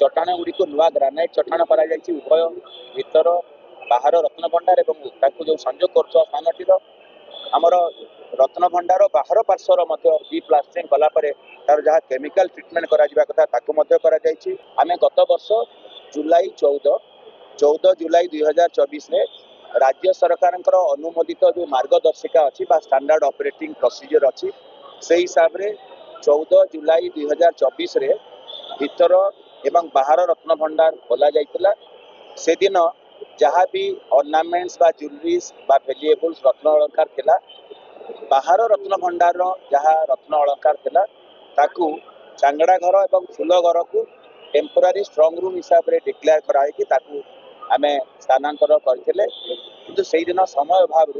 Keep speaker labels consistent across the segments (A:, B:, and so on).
A: चट्टाण गुड़ी को नुआ ग्रानाइट चट्टाण करा उभय भीतर बाहर रत्न भंडार एवं जो संयोग कर स्थान आमर रत्न भंडार बाहर पार्श्वर प्लास्टरिंग कलापर तार जहाँ केमिकल ट्रिटमेंट करा आम गत वर्ष जुलाई 14 जुलाई 2024 राज्य सरकार अनुमोदित जो मार्गदर्शिका अच्छी स्टैंडर्ड ऑपरेटिंग प्रोसीजर अच्छी से हिसाब से 14 जुलाई 2024 भीतर एवं बाहर रत्न भंडार खोल जाइतिला से दिन जहाँ भी ऑर्नामेंट्स बा ज्वेलरीज बा वैल्यूएबल्स रत्न अलंकार थिला बाहर रत्न भंडार जहाँ रत्न अलंकार थिला ताकू चांगड़ा घर एवं फूल घर को टेम्पोरारी स्ट्रॉन्ग रूम हिसाब से डिक्लेयर कराई ताकू आमे स्थानांतर करथिले किंतु सेही दिन समय अभाव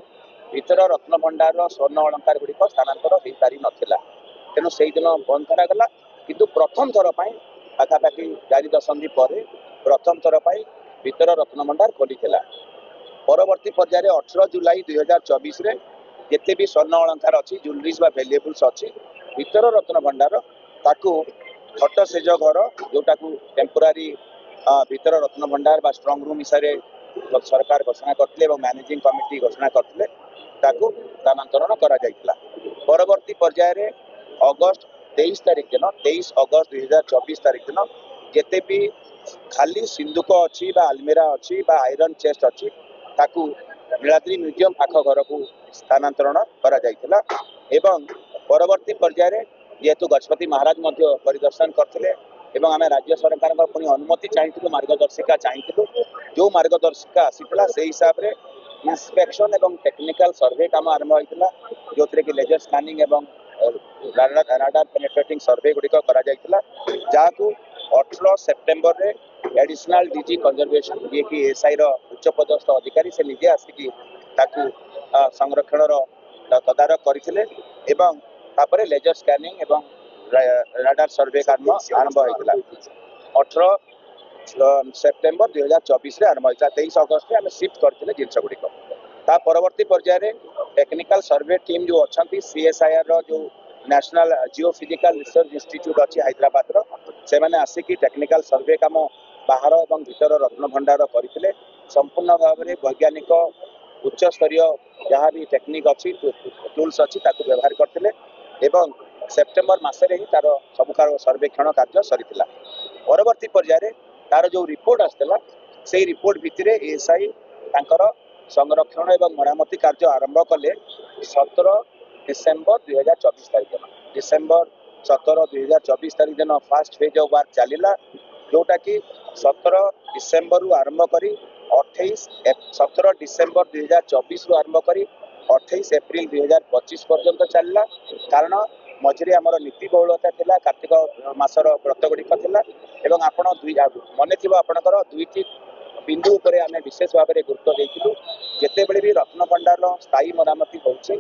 A: भीतर रत्न भंडार स्वर्ण अलंकार गुड़िक स्थानांतर हो पारि नथिला तेणु से दिन बंद करागला किंतु प्रथम थर पाखापाखि 4 दशंधि पर प्रथम थर भीतर रत्न भंडार खोली परवर्ती पर्यायर 18 जुलाई 2024 जिते भी स्वर्ण अलंकार अच्छी ज्वेलरीज बा वैल्यूएबल्स अच्छी भीतर रत्न भंडार ताकू खट सेज घर जोटा टेम्पोरारी भीतर रत्न भंडार बा स्ट्रॉन्ग रूम हिसाब से सरकार घोषणा करते मैनेजिंग कमिटी घोषणा करते स्थानांतरण करा जाइतिला। परवर्ती पर्यायर अगस्त 23 तारिख दिन 23 अगस्त 2024 तारिख दिन जिते भी खाली सिंदूक अच्छी आलमीरा अच्छी आयरन चेस्ट अच्छी ताकू नीलाद्री म्यूजियम पाख घर को स्थानांतरण करा जाइतिला एवं परवर्ती पर्यायर जेहेतु गजपति महाराज परिदर्शन करते आम राज्य सरकार पुणी अनुमति चाहिए मार्गदर्शिका चाहिए जो मार्गदर्शिका आसीला से हिसाब से इंस्पेक्शन एवं टेक्निकल सर्वे काम आरंभ होता जो थे कि लेजर स्कानिंग एवं राडार पेनेट्रेटिंग सर्वे गुड़िक जहाँ 18 सेप्टेम्बर एडिशनल डीजी कंजर्वेशन जी कि एसआई उच्च पदस्थ अधिकारी से निजे आसिकी संरक्षण तदारख करते लेजर स्कानिंग एवं राडार सर्वे काम आरंभ होता 18 सेप्टेम्बर 2024 आरंभ होता 23 अगस्त आम शिफ्ट करते जिनस गुड़िक परवर्ती पर्यायर टेक्निकल सर्वे टीम जो अच्छा सीएसआईआर जो नेशनल जियोफिजिकल रिसर्च इंस्टीट्यूट अच्छी हैदराबाद से मैंने आसिकी टेक्निकल सर्वे काम बाहर और भीतर रत्न भंडार करते संपूर्ण भाव में वैज्ञानिक उच्च स्तरीय जहाँ भी टेक्निक अच्छी टूल्स अच्छी व्यवहार करते सेप्टेम्बर मसरे ही तार सबुकार सर्वेक्षण कार्य सरीला परवर्ती पर्यायर तार जो रिपोर्ट आसला से रिपोर्ट भितर एएसआई संरक्षण एवं मरामती कार्य आरंभ कले 17 डिसेम्बर 2024 तारीख दिन डिसेम्बर 17 2024 तारीख दिन फास्ट फेज ऑफ वर्क चलला जोटा कि 17 डिसेम्बर रु आरंभ करी 17 डिसेम्बर 2024 रु आरंभ करी 28 एप्रिल 2025 पर्यंत चलला कारण मझे आमर नीति बहुलता थिला कार्तिक मासर व्रत गुड़िक थिला आपण मन थी आपणकर दुईटी बिंदु उपर आम विशेष भाव में गुरुत्व देइथिलु जेते बेले भी रत्न भंडार स्थायी मरामती होउछि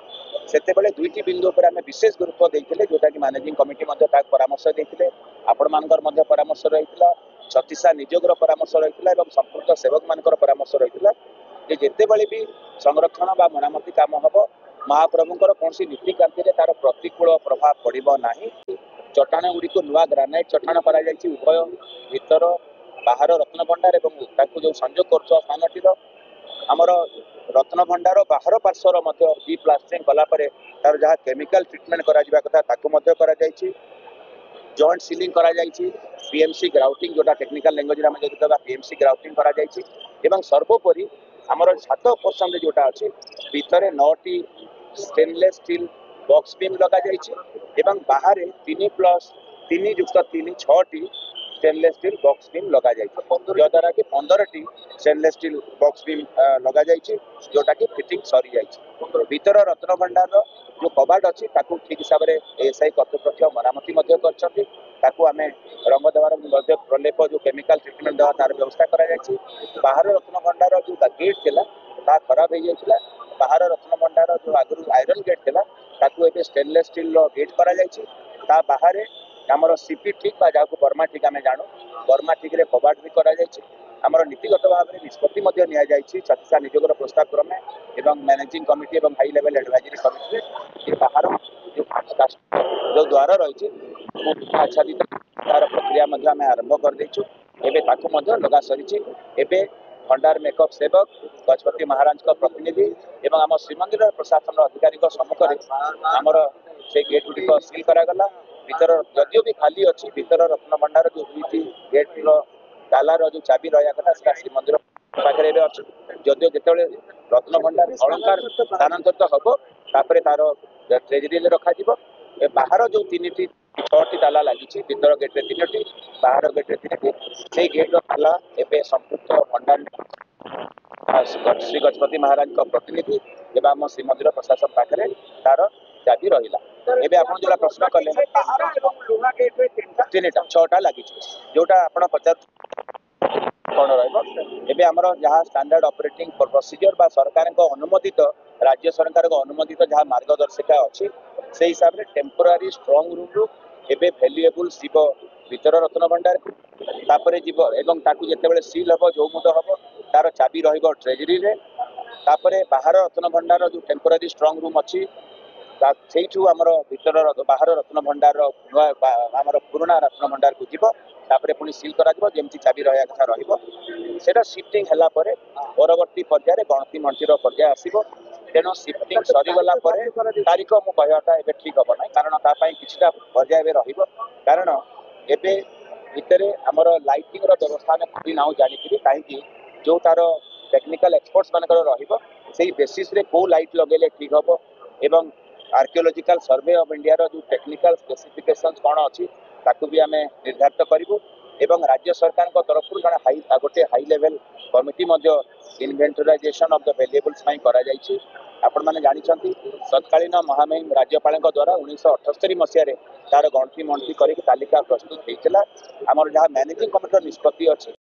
A: सेते बेले दुईटी बिंदु उपर आम विशेष गुरुत्व देइथिले जोटा कि मैनेजिंग कमिटी परामर्श देइथिले आपण मानकर परामर्श रहितला छत्तीसा निजोगर परामर्श रहितला एवं संपूर्ण सेवक मानकर परामर्श रहितला जे जेते बेले भी संरक्षण बा मरामती काम हबो महाप्रभुंकर कौन नीति कार्य तार प्रतिकूल प्रभाव पड़ो ना चट्टाण गुड़ी को नुआ ग्रानाइट चट्टाण करा उभय भीतर बाहर रत्न भंडार एवं जो संयोग कर स्थान आमर रत्न भंडार बाहर पार्श्वर प्लास्टरिंग कलापर तार जहाँ केमिकल ट्रिटमेंट करा जॉइंट सीलिंग करा पीएमसी ग्राउटिंग जोटा टेक्निकल लैंग्वेज में जो पीएमसी ग्राउटिंग करा सर्वोपरि आमर छात पोर्शन जोटा अच्छी भितर 9टी स्टेनलेस स्टील बॉक्स बीम लगा एवं बाहर 3+3 युक्त 6टी स्टेनलेस स्टील बॉक्स बीम लगा जद्वारा कि 15टी स्टेनलेस स्टील बॉक्स बीम लगा जोटा कि फिटिंग सरी जाइए भीतर रत्न भंडार जो कबाट अच्छी ठीक हिसाब से एएसआई कर्तृपक्ष मरामती आम रंग देवार प्रलेप जो केमिकल ट्रिटमेंट देवा तार व्यवस्था कर बाहर रत्न भंडार जो गेट था खराब हो जाता बाहर रत्न भंडार जो आगुरी आयरन गेट था स्टेनलेस स्टील गेट कर बाहर आमर सीपी ठीक जहाँ बर्मा ठीक आम जानू बर्मा ठीक कबाट भी कर नीतिगत भाव में निष्पत्ति छत्तीसा निजोगर प्रस्ताव क्रमे एवं मैनेजिंग कमिटी और हाई लेवल एडवाइजरी कमिटी बाहर जो द्वार रही आच्छादित तार प्रक्रिया आरंभ कर एबे ताकू मध्य लगा सरीची एबे भंडार मेकअप सेवक गजपति महाराज का प्रतिनिधि एवं आम श्रीमंदिर प्रशासन अधिकारी सम्मुख आमर से गेट गुड़िक सील करागला भीतर जदियो भी खाली अच्छी भीतर रत्न भंडार जो दुईटी गेट तालार जो चाबी रहा कथा श्रीमंदिर पाखे अच्छे जदियो जिते रत्न भंडार अलंकार स्थानांतरित हम तापर तार ट्रेजरी रखा बाहर जो तीन छटी ताला लगी भीतर गेट्रे तीन बाहर गेट्रे तीन से गेट्र ताला एवं संपुक्त भंडार श्री गजपति महाराज का प्रतिनिधि एवं आम श्रीमंदिर प्रशासन पाखे तार चाबी रहा एवं आप जो प्रश्न कले तीन छटा लगी जोटा आप पचार कौन रही आमर जहाँ स्टैंडर्ड ऑपरेटिंग प्रोसीजर बा सरकार अनुमोदित राज्य सरकार अनुमोदित जहाँ मार्गदर्शिका अच्छी से हिसाब से टेम्पोरारी स्ट्रंग रूम रु एबे वैल्यूएबल शिव भीतर रत्न भंडार को तापर जीव एवं ताकू जिते सील हम जो मुद हम तार चाबी रहिबो ट्रेजरी रे तापर बाहर रत्न भंडार जो टेम्पोरारी स्ट्रंग रूम अच्छी से आमर भीतर बाहर रत्न भंडार आमर पुराना रत्न भंडार को जीव तापर पुणी सील करा जमी चाबी रहा कथा रहा शिफ्टिंग है परवर्ती पर्यायर गणति मंटीर पर्याय आसो तेणु शिफ्टिंग सरीगला तारीख मु कहटा ए ठीक हम ना कारण तापाई किछिटा पर्याय रहिबो कारण एबे भितर आमर लाइटिंग व्यवस्था आम खुली ना जानी कहीं जो तार टेक्निकल एक्सपर्ट्स मान रहिबो सेही बेसिस रे को लाइट लगेले ठीक हम एवं आर्कियोलॉजिकल सर्वे ऑफ इंडिया रो जो टेक्निकल स्पेसिफिकेशंस कौन अच्छी ताकू भी आम निर्धारित करूँ एवं राज्य सरकार तरफ जड़े गोटे high level committee inventorisation of the valuables आपण मैंने जानते तत्कालीन महामहिम राज्यपाल द्वारा 1978 मसीह तार गणति मंटी कर तालिका प्रस्तुत होता आमर जहाँ मैनेजिंग कमिटी निष्पत्ति अच्छी